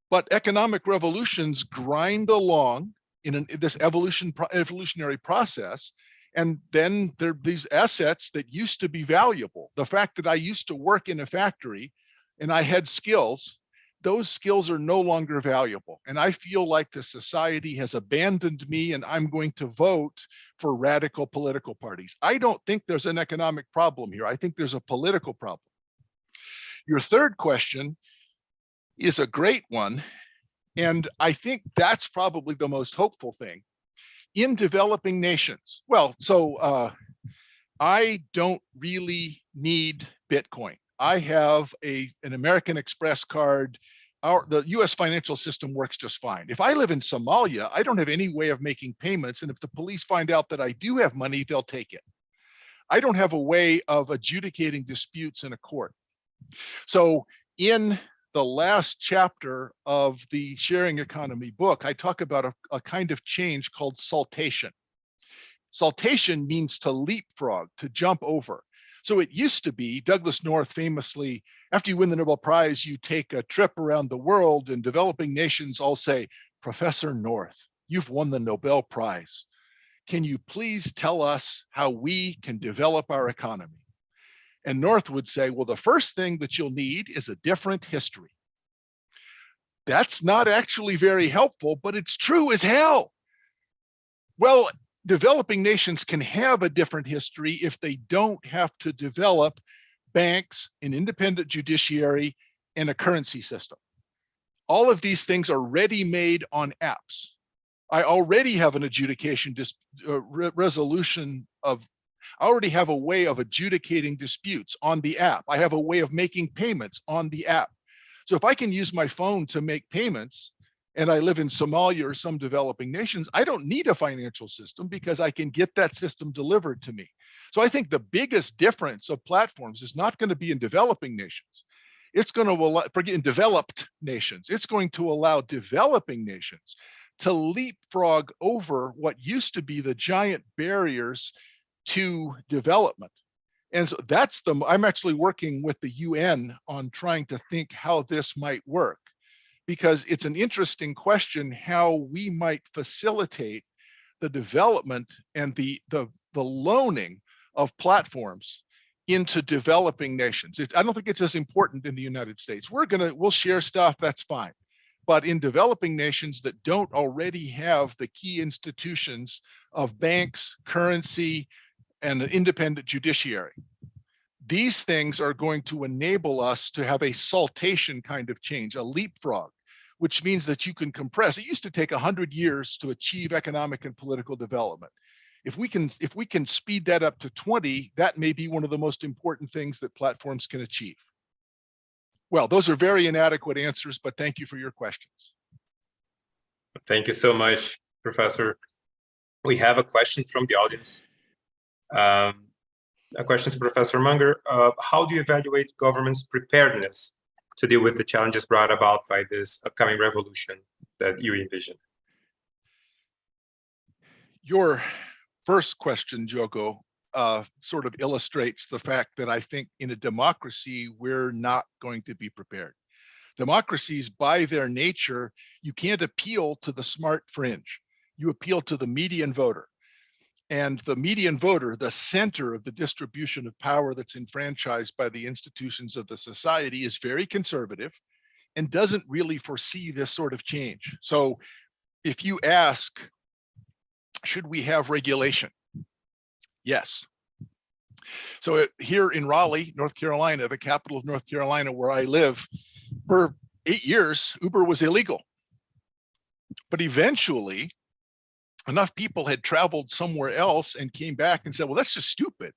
But economic revolutions grind along in this evolutionary process. And then there are these assets that used to be valuable. The fact that I used to work in a factory and I had skills, those skills are no longer valuable. And I feel like the society has abandoned me and I'm going to vote for radical political parties. I don't think there's an economic problem here. I think there's a political problem. Your third question is a great one. And I think that's probably the most hopeful thing. In developing nations, well, so I don't really need Bitcoin. I have an American Express card. The US financial system works just fine. If I live in Somalia, I don't have any way of making payments. And if the police find out that I do have money, they'll take it. I don't have a way of adjudicating disputes in a court. So in the last chapter of the Sharing Economy book, I talk about a kind of change called saltation. Saltation means to leapfrog, to jump over. So it used to be, Douglas North famously, after you win the Nobel Prize, you take a trip around the world and developing nations all say, Professor North, you've won the Nobel Prize. Can you please tell us how we can develop our economy? And North would say, well, the first thing that you'll need is a different history. That's not actually very helpful, but it's true as hell. Well, developing nations can have a different history if they don't have to develop banks, an independent judiciary, and a currency system. All of these things are ready-made on apps. I already have an adjudication resolution of, I already have a way of adjudicating disputes on the app. I have a way of making payments on the app. So if I can use my phone to make payments, and I live in Somalia or some developing nations, I don't need a financial system because I can get that system delivered to me. So I think the biggest difference of platforms is not going to be in developing nations. It's going to allow, in developed nations, it's going to allow developing nations to leapfrog over what used to be the giant barriers to development. And so that's I'm actually working with the UN on trying to think how this might work, because it's an interesting question how we might facilitate the development and the loaning of platforms into developing nations. I don't think it's as important in the United States. We'll share stuff, that's fine. But in developing nations that don't already have the key institutions of banks, currency, and an independent judiciary, these things are going to enable us to have a saltation kind of change, a leapfrog, which means that you can compress. It used to take 100 years to achieve economic and political development. If we can speed that up to 20, that may be one of the most important things that platforms can achieve. Well, those are very inadequate answers, but thank you for your questions. Thank you so much, Professor. We have a question from the audience. A question to Professor Munger. How do you evaluate government's preparedness to deal with the challenges brought about by this upcoming revolution that you envision? Your first question, Joko, sort of illustrates the fact that I think in a democracy, we're not going to be prepared. Democracies, by their nature, you can't appeal to the smart fringe. You appeal to the median voter. And the median voter, the center of the distribution of power that's enfranchised by the institutions of the society, is very conservative and doesn't really foresee this sort of change. So if you ask, should we have regulation? Yes. So here in Raleigh, North Carolina, the capital of North Carolina, where I live, for 8 years, Uber was illegal. But eventually, enough people had traveled somewhere else and came back and said, well, that's just stupid.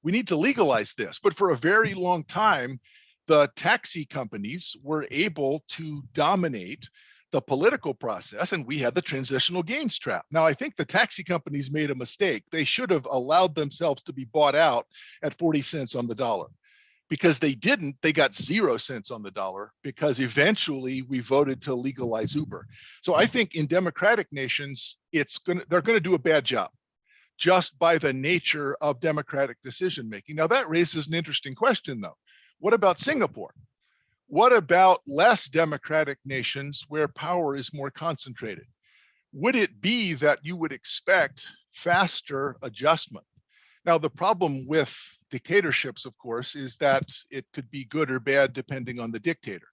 We need to legalize this. But for a very long time, the taxi companies were able to dominate the political process, and we had the transitional gains trap. Now, I think the taxi companies made a mistake. They should have allowed themselves to be bought out at 40 cents on the dollar. Because they didn't, they got 0 cents on the dollar, because eventually we voted to legalize Uber. So I think in democratic nations, they're gonna do a bad job just by the nature of democratic decision making. Now that raises an interesting question though. What about Singapore? What about less democratic nations where power is more concentrated? Would it be that you would expect faster adjustment? Now, the problem with dictatorships, of course, is that it could be good or bad depending on the dictator.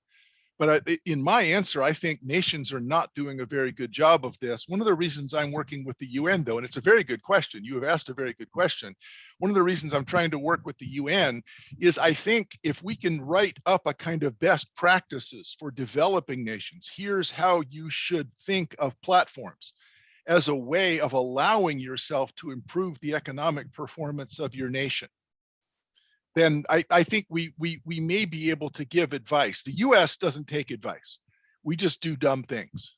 But in my answer, I think nations are not doing a very good job of this. One of the reasons I'm working with the UN, though, and it's a very good question, you have asked a very good question. One of the reasons I'm trying to work with the UN is I think if we can write up a kind of best practices for developing nations, here's how you should think of platforms as a way of allowing yourself to improve the economic performance of your nation, then I think we may be able to give advice. The US doesn't take advice. We just do dumb things.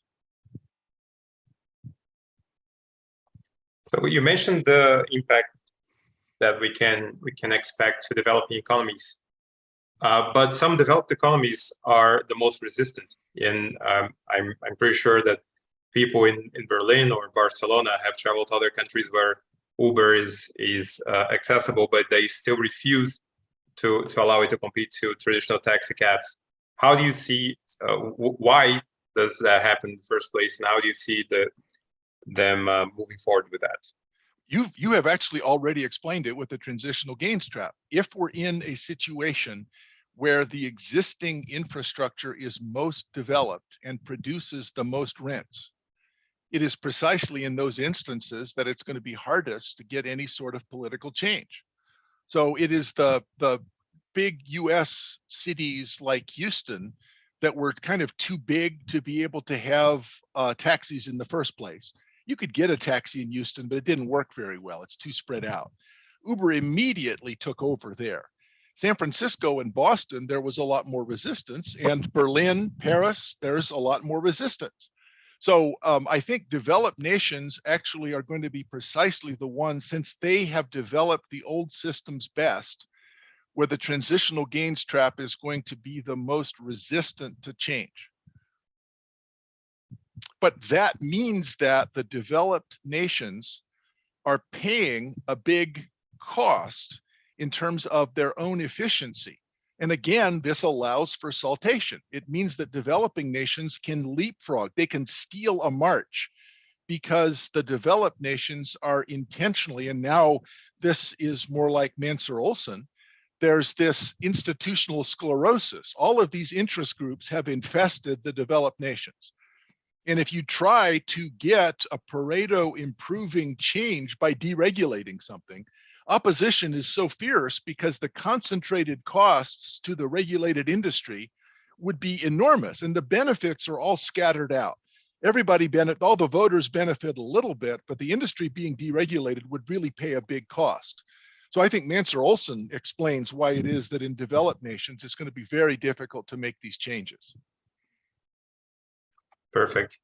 So you mentioned the impact that we can expect to developing economies, but some developed economies are the most resistant. And I'm pretty sure that people in Berlin or Barcelona have traveled to other countries where Uber is accessible, but they still refuse to allow it to compete to traditional taxi cabs. How do you see, why does that happen in the first place? And how do you see them moving forward with that? You have actually already explained it with the transitional gains trap. If we're in a situation where the existing infrastructure is most developed and produces the most rents, it is precisely in those instances that it's going to be hardest to get any sort of political change. So it is the big US cities like Houston that were kind of too big to be able to have taxis in the first place. You could get a taxi in Houston, but it didn't work very well. It's too spread out. Uber immediately took over there. San Francisco and Boston, there was a lot more resistance, and Berlin, Paris, there's a lot more resistance. So I think developed nations actually are going to be precisely the ones, since they have developed the old systems best, where the transitional gains trap is going to be the most resistant to change. But that means that the developed nations are paying a big cost in terms of their own efficiency. And again, this allows for saltation. It means that developing nations can leapfrog, they can steal a march, because the developed nations are intentionally, and now this is more like Mansur-Olson, there's this institutional sclerosis. All of these interest groups have infested the developed nations. And if you try to get a Pareto improving change by deregulating something, opposition is so fierce because the concentrated costs to the regulated industry would be enormous, and the benefits are all scattered out. All the voters benefit a little bit, but the industry being deregulated would really pay a big cost. So I think Mansur-Olson explains why it is that in developed nations, it's going to be very difficult to make these changes. Perfect.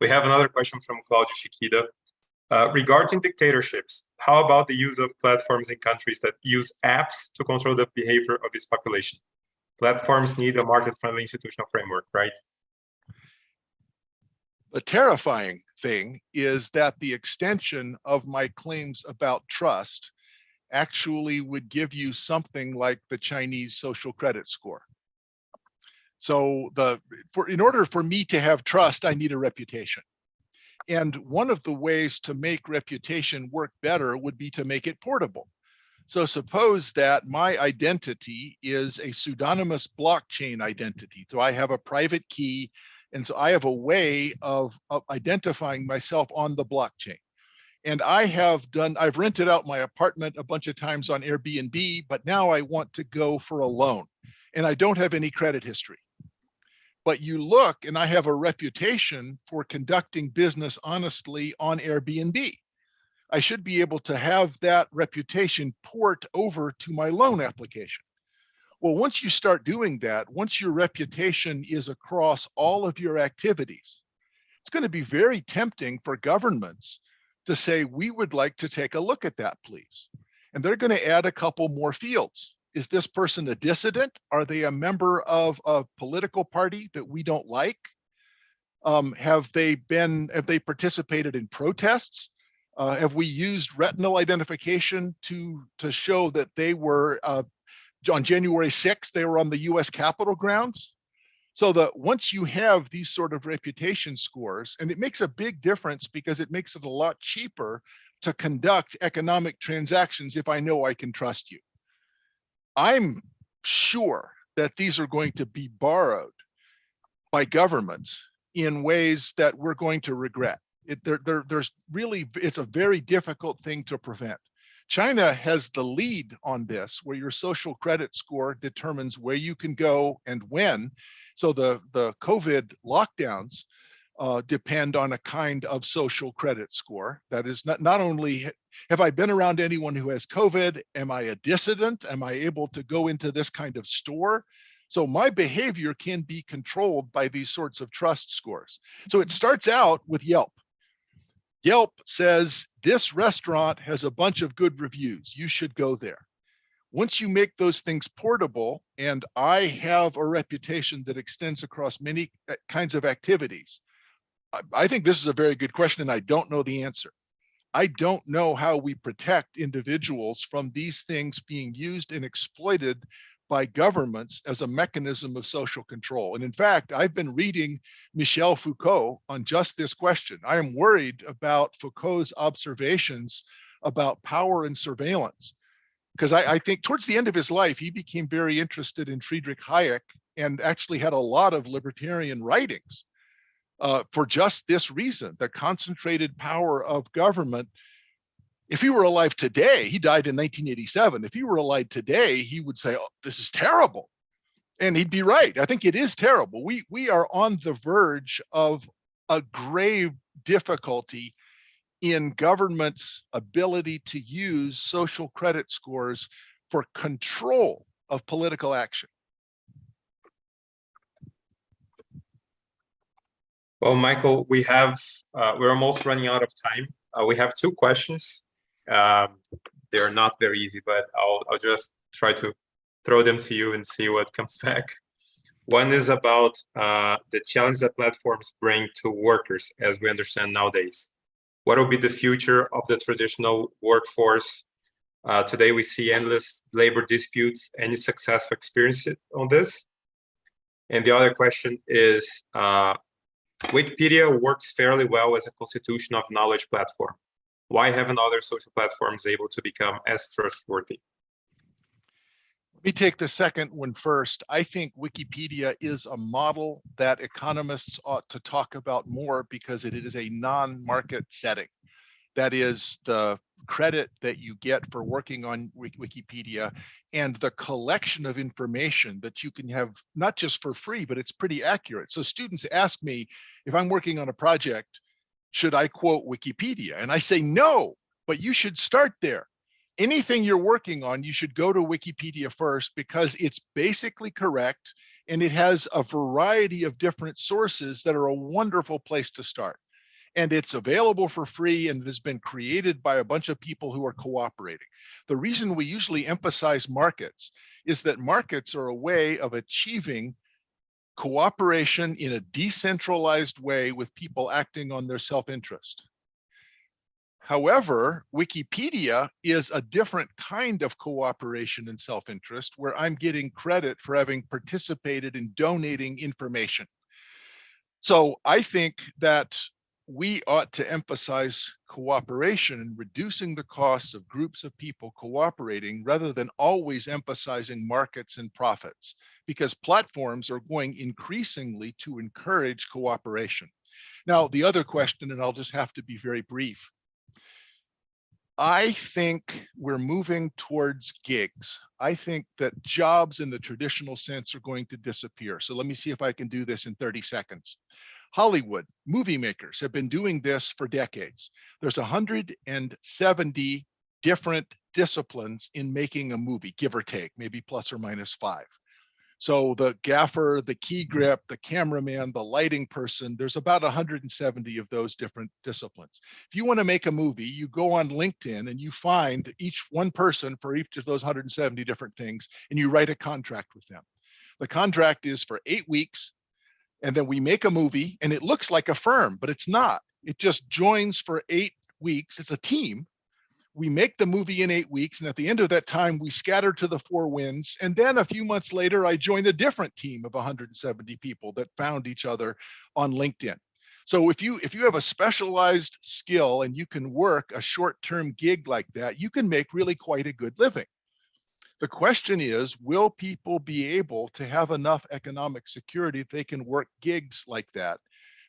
We have another question from Claudio Chiquida. Regarding dictatorships, how about the use of platforms in countries that use apps to control the behavior of its population? Platforms need a market-friendly institutional framework, right? The terrifying thing is that the extension of my claims about trust actually would give you something like the Chinese social credit score. So in order for me to have trust, I need a reputation. And one of the ways to make reputation work better would be to make it portable. So suppose that my identity is a pseudonymous blockchain identity. So I have a private key, and so I have a way of identifying myself on the blockchain. And I've rented out my apartment a bunch of times on Airbnb, but now I want to go for a loan, and I don't have any credit history. But you look, and I have a reputation for conducting business honestly on Airbnb. I should be able to have that reputation port over to my loan application. Well, once you start doing that, once your reputation is across all of your activities, it's going to be very tempting for governments to say, we would like to take a look at that, please. And they're going to add a couple more fields. Is this person a dissident? Are they a member of a political party that we don't like? Have they participated in protests? Have we used retinal identification to show that they were on January 6th, they were on the US Capitol grounds? So that once you have these sort of reputation scores, and it makes a big difference because it makes it a lot cheaper to conduct economic transactions if I know I can trust you. I'm sure that these are going to be borrowed by governments in ways that we're going to regret. It's a very difficult thing to prevent. China has the lead on this, where your social credit score determines where you can go and when. So the COVID lockdowns depend on a kind of social credit score. That is not only, have I been around anyone who has COVID? Am I a dissident? Am I able to go into this kind of store? So my behavior can be controlled by these sorts of trust scores. So it starts out with Yelp. Yelp says, this restaurant has a bunch of good reviews. You should go there. Once you make those things portable, and I have a reputation that extends across many kinds of activities, I think this is a very good question, and I don't know the answer. I don't know how we protect individuals from these things being used and exploited by governments as a mechanism of social control. And in fact, I've been reading Michel Foucault on just this question. I am worried about Foucault's observations about power and surveillance, because I think towards the end of his life, he became very interested in Friedrich Hayek and actually had a lot of libertarian writings for just this reason, the concentrated power of government. If he were alive today, he died in 1987. If he were alive today, he would say, oh, this is terrible. And he'd be right. I think it is terrible. We are on the verge of a grave difficulty in government's ability to use social credit scores for control of political action. Well, Michael, we're almost running out of time. We have two questions. They're not very easy, but I'll just try to throw them to you and see what comes back. One is about the challenge that platforms bring to workers, as we understand nowadays. What will be the future of the traditional workforce? Today, we see endless labor disputes. Any successful experience on this? And the other question is, Wikipedia works fairly well as a constitution of knowledge platform. Why haven't other social platforms able to become as trustworthy? Let me take the second one first. I think Wikipedia is a model that economists ought to talk about more because it is a non-market setting. That is the credit that you get for working on Wikipedia and the collection of information that you can have, not just for free, but it's pretty accurate. So students ask me, if I'm working on a project, should I quote Wikipedia? And I say, no, but you should start there. Anything you're working on, you should go to Wikipedia first because it's basically correct and it has a variety of different sources that are a wonderful place to start. And it's available for free and it has been created by a bunch of people who are cooperating. The reason we usually emphasize markets is that markets are a way of achieving cooperation in a decentralized way with people acting on their self-interest. However, Wikipedia is a different kind of cooperation and self-interest where I'm getting credit for having participated in donating information. So I think that we ought to emphasize cooperation and reducing the costs of groups of people cooperating rather than always emphasizing markets and profits, because platforms are going increasingly to encourage cooperation. Now, the other question, and I'll just have to be very brief. I think we're moving towards gigs. I think that jobs in the traditional sense are going to disappear. So let me see if I can do this in 30 seconds. Hollywood, movie makers have been doing this for decades. There's 170 different disciplines in making a movie, give or take, maybe plus or minus 5. So the gaffer, the key grip, the cameraman, the lighting person, there's about 170 of those different disciplines. If you want to make a movie, you go on LinkedIn and you find each one person for each of those 170 different things, and you write a contract with them. The contract is for 8 weeks, and then we make a movie, and it looks like a firm, but it's not. It just joins for 8 weeks. It's a team. We make the movie in 8 weeks, and at the end of that time, we scatter to the 4 winds. And then a few months later, I joined a different team of 170 people that found each other on LinkedIn. So if you have a specialized skill and you can work a short-term gig like that, you can make really quite a good living. The question is, will people be able to have enough economic security if they can work gigs like that?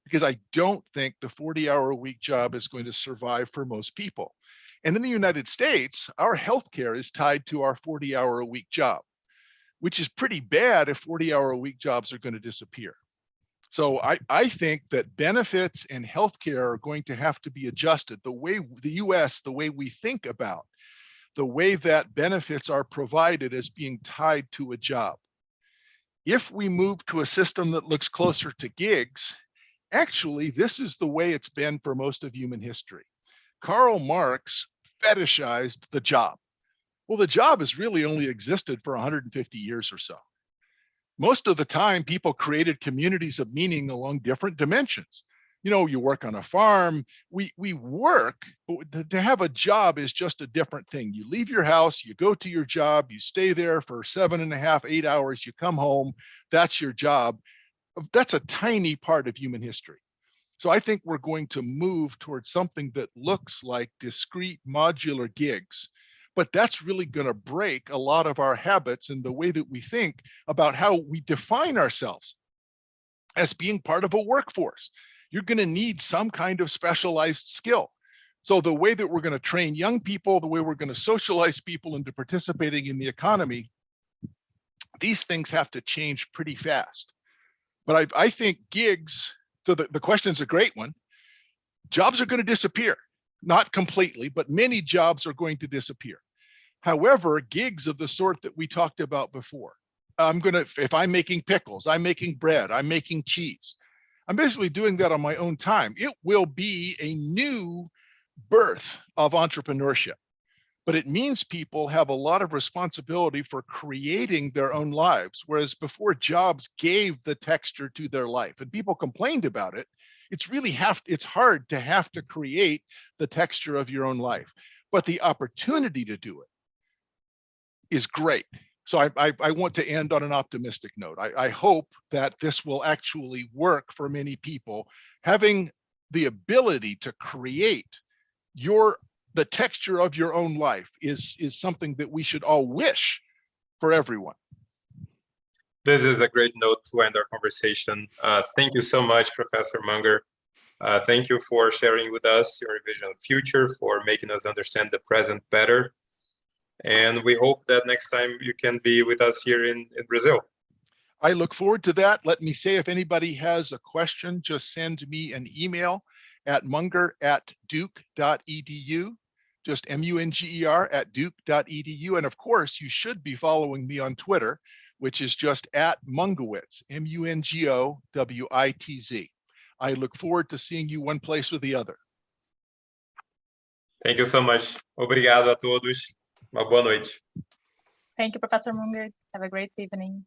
Because I don't think the 40-hour-a-week job is going to survive for most people. And in the United States, our healthcare is tied to our 40-hour-a-week job, which is pretty bad if 40-hour-a-week jobs are going to disappear. So I think that benefits and healthcare are going to have to be adjusted. The way the US, the way we think about the way that benefits are provided as being tied to a job. If we move to a system that looks closer to gigs, actually, this is the way it's been for most of human history. Karl Marx fetishized the job. Well, the job has really only existed for 150 years or so. Most of the time, people created communities of meaning along different dimensions. You know, you work on a farm, we work, but to have a job is just a different thing. You leave your house, you go to your job, you stay there for 7.5, 8 hours, you come home, that's your job. That's a tiny part of human history. So I think we're going to move towards something that looks like discrete modular gigs, but that's really going to break a lot of our habits and the way that we think about how we define ourselves as being part of a workforce. You're going to need some kind of specialized skill. So the way that we're going to train young people, the way we're going to socialize people into participating in the economy, these things have to change pretty fast. But I think gigs, so the question's a great one. Jobs are going to disappear, not completely, but many jobs are going to disappear. However, gigs of the sort that we talked about before, if I'm making pickles, I'm making bread, I'm making cheese, I'm basically doing that on my own time. It will be a new birth of entrepreneurship, but it means people have a lot of responsibility for creating their own lives. Whereas before, jobs gave the texture to their life and people complained about it. It's hard to have to create the texture of your own life, but the opportunity to do it is great. So I want to end on an optimistic note. I hope that this will actually work for many people. Having the ability to create the texture of your own life is something that we should all wish for everyone. This is a great note to end our conversation. Thank you so much, Professor Munger. Thank you for sharing with us your vision of the future, for making us understand the present better. And we hope that next time you can be with us here in Brazil. I look forward to that. Let me say, if anybody has a question, just send me an email at munger@duke.edu, just munger@duke.edu. And of course, you should be following me on Twitter, which is just @Mungowitz, MUNGOWITZ. I look forward to seeing you one place or the other. Thank you so much. Obrigado a todos. Uma boa noite. Thank you, Professor Munger. Have a great evening.